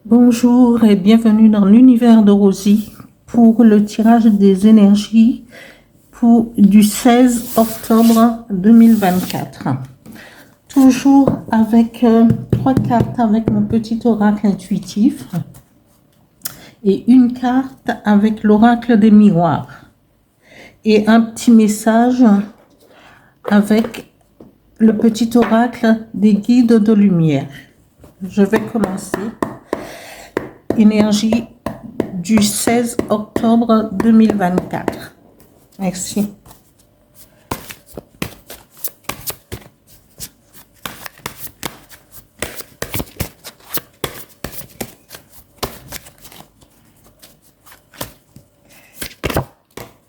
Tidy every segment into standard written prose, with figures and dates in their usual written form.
Bonjour et bienvenue dans l'univers de Rosie pour le tirage des énergies du 16 octobre 2024. Toujours avec 3 cartes avec mon petit oracle intuitif et une carte avec l'oracle des miroirs et un petit message avec le petit oracle des guides de lumière. Je vais commencer. Énergie du 16 octobre 2024. Merci.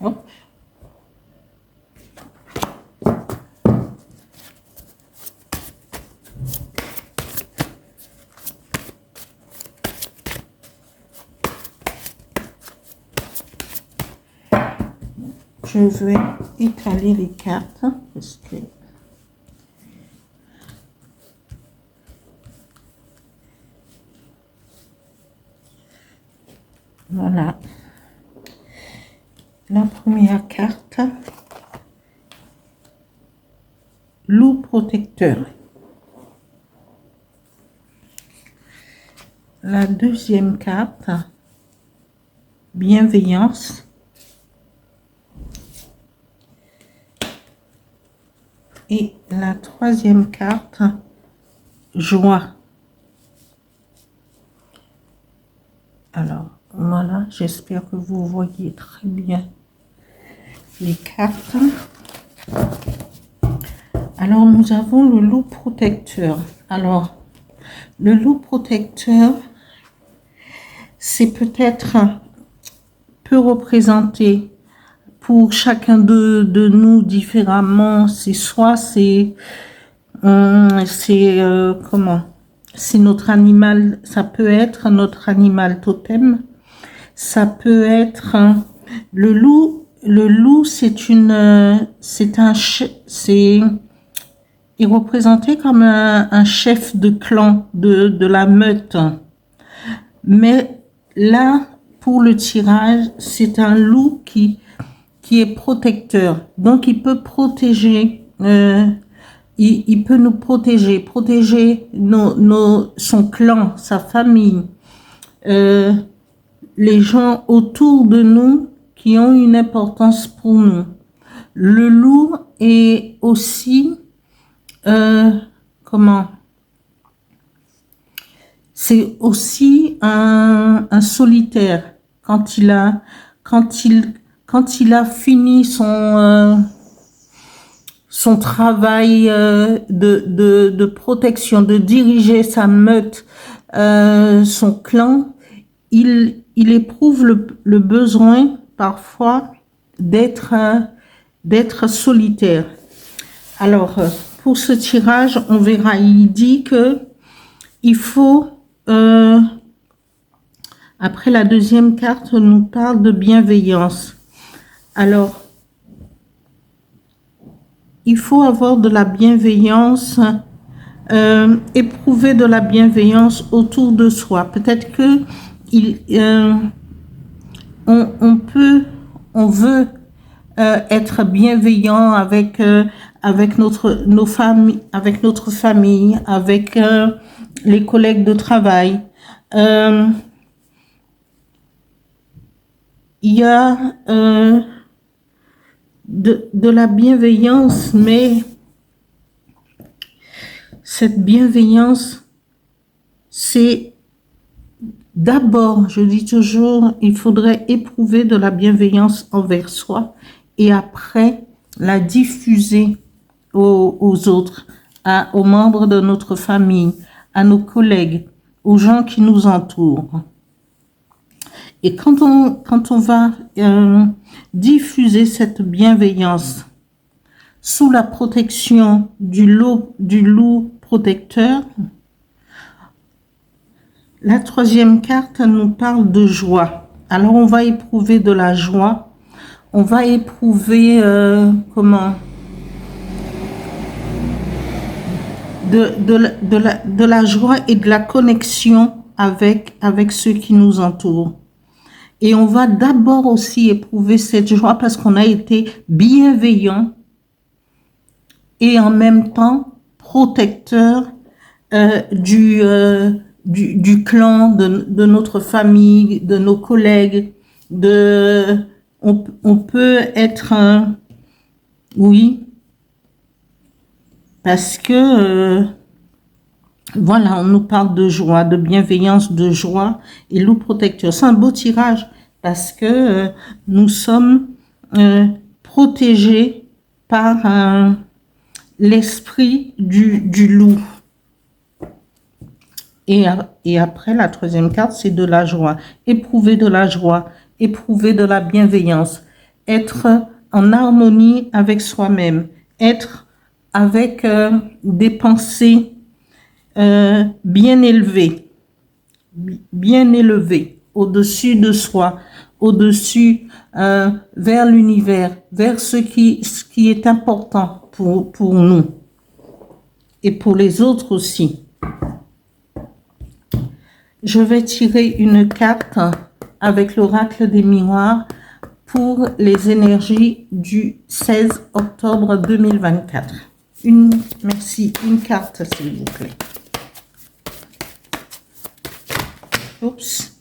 Hop. Je vais étaler les cartes parce que voilà. La première carte, loup protecteur. La deuxième carte, bienveillance. Et la troisième carte, joie. Alors, voilà, j'espère que vous voyez très bien les cartes. Alors, nous avons le loup protecteur. Alors, le loup protecteur, c'est peut-être, peut représenter pour chacun de nous différemment. C'est soit c'est comment, c'est notre animal, ça peut être notre animal totem, ça peut être le loup. Le loup, est représenté comme un chef de clan de la meute. Mais là, pour le tirage, c'est un loup qui est protecteur. Donc, il peut protéger, il peut nous protéger son clan, sa famille, les gens autour de nous qui ont une importance pour nous. Le loup est aussi, c'est aussi un solitaire quand il a fini son travail de protection, de diriger sa meute, son clan, il éprouve le besoin parfois d'être solitaire. Alors, pour ce tirage, on verra, il dit que il faut, après la deuxième carte, on nous parle de bienveillance. Alors, il faut avoir de la bienveillance, éprouver de la bienveillance autour de soi. Peut-être que on veut être bienveillant avec notre famille, avec les collègues de travail. Il y a de la bienveillance, mais cette bienveillance, c'est d'abord, je dis toujours, il faudrait éprouver de la bienveillance envers soi et après la diffuser aux autres, aux membres de notre famille, à nos collègues, aux gens qui nous entourent. Et quand on va diffuser cette bienveillance sous la protection du loup protecteur, la troisième carte nous parle de joie. Alors on va éprouver de la joie, on va éprouver de la joie et de la connexion avec ceux qui nous entourent. Et on va d'abord aussi éprouver cette joie parce qu'on a été bienveillant et en même temps protecteur du clan, de notre famille, de nos collègues. On peut être oui, parce que voilà, on nous parle de joie, de bienveillance, de joie et loup protecteur. C'est un beau tirage parce que nous sommes protégés par l'esprit du loup. Et après, la troisième carte, c'est de la joie. Éprouver de la joie, éprouver de la bienveillance, être en harmonie avec soi-même, être avec des pensées bien élevées, au-dessus de soi, au-dessus vers l'univers, vers ce qui est important pour nous et pour les autres aussi. Je vais tirer une carte avec l'oracle des miroirs pour les énergies du 16 octobre 2024. Merci, une carte s'il vous plaît. Oups.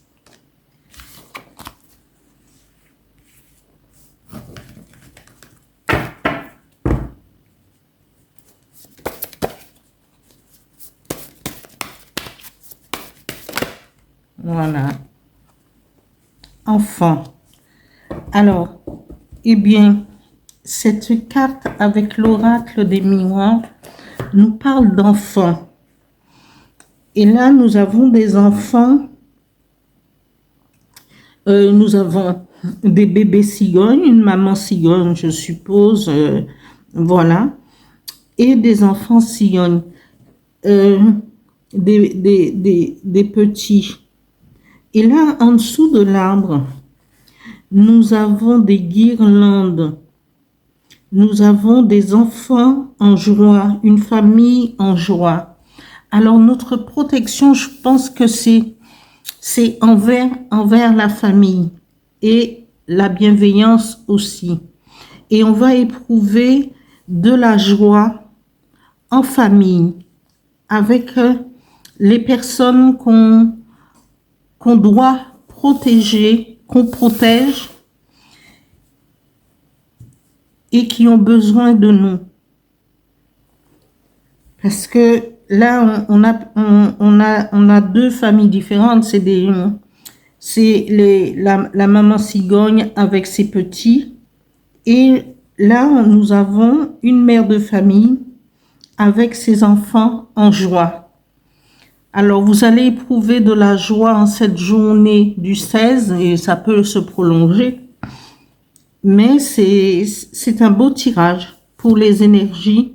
Voilà. Enfant. Alors, eh bien, cette carte avec l'oracle des miroirs nous parle d'enfants. Et là, nous avons des enfants. Nous avons des bébés cigognes, une maman cigogne, je suppose. Voilà. Et des enfants cigognes. Des petits. Et là, en dessous de l'arbre, nous avons des guirlandes. Nous avons des enfants en joie, une famille en joie. Alors, notre protection, je pense que c'est envers la famille et la bienveillance aussi. Et on va éprouver de la joie en famille avec les personnes qu'on doit protéger, qu'on protège et qui ont besoin de nous. Parce que là, on a deux familles différentes. C'est la maman cigogne avec ses petits. Et là, nous avons une mère de famille avec ses enfants en joie. Alors, vous allez éprouver de la joie en cette journée du 16 et ça peut se prolonger. Mais c'est un beau tirage pour les énergies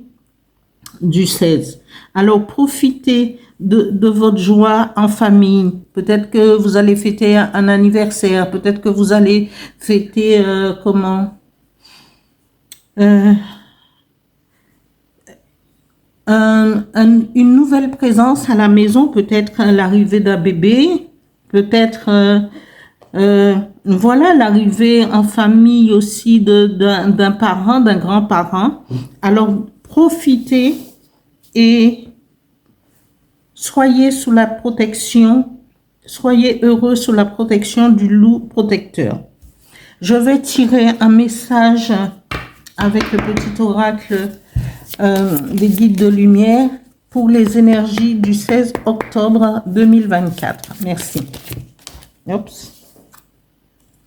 du 16. Alors, profitez de votre joie en famille. Peut-être que vous allez fêter un anniversaire. Peut-être que vous allez fêter, une nouvelle présence à la maison, peut-être l'arrivée d'un bébé, peut-être voilà l'arrivée en famille aussi d'un parent, d'un grand-parent. Alors profitez et soyez sous la protection, soyez heureux sous la protection du loup protecteur. Je vais tirer un message avec le petit oracle des guides de lumière pour les énergies du 16 octobre 2024. Merci. Oups.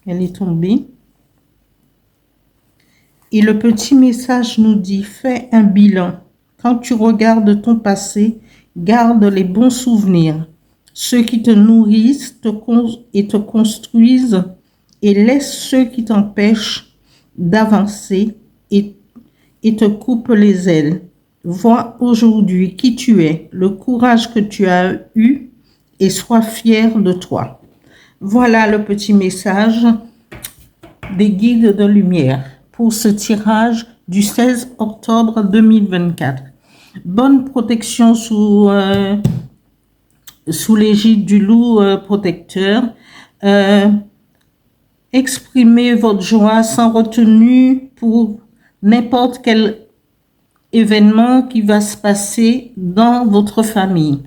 Elle est tombée. Et le petit message nous dit, fais un bilan. Quand tu regardes ton passé, garde les bons souvenirs, ceux qui te nourrissent et te construisent, et laisse ceux qui t'empêchent d'avancer et te coupent les ailes. Vois aujourd'hui qui tu es, le courage que tu as eu et sois fier de toi. Voilà le petit message des guides de lumière pour ce tirage du 16 octobre 2024. Bonne protection sous l'égide du loup protecteur. Exprimez votre joie sans retenue pour n'importe quel événement qui va se passer dans votre famille.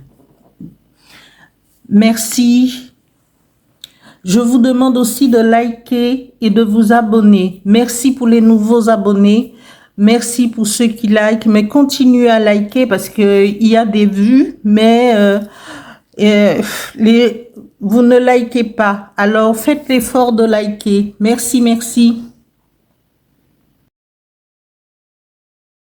Merci. Je vous demande aussi de liker et de vous abonner. Merci pour les nouveaux abonnés. Merci pour ceux qui likent, mais continuez à liker parce qu'il y a des vues, mais vous ne likez pas. Alors faites l'effort de liker. Merci, merci.